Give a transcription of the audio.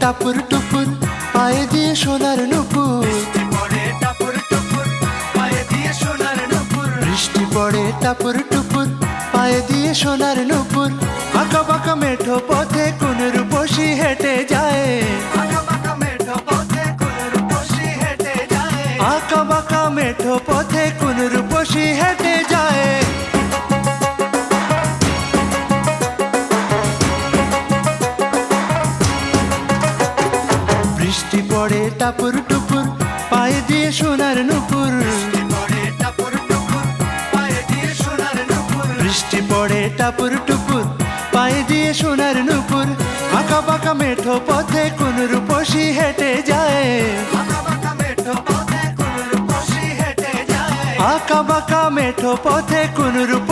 টাপুর টুপুর পায়ে দিয়ে সোনার নুপুর, বৃষ্টি পড়ে টাপুর টুপুর পায়ে দিয়ে সোনার নুপুর। আঁকা বাঁকা মেঠো পথে কোন রূপসী হেঁটে যায়, আঁকা বাঁকা মেঠো পথে কোন রূপসী হেঁটে যায়। বৃষ্টি পড়ে টাপুর টুপুর পায়ে দিয়ে সোনার নুপুর, বৃষ্টি পড়ে টাপুর টুপুর পায়ে দিয়ে সোনার নুপুর। আঁকা বাঁকা মেঠো পথে কোন রূপসী হেঁটে যায়, আঁকা বাঁকা মেঠো পথে কোন রূপসী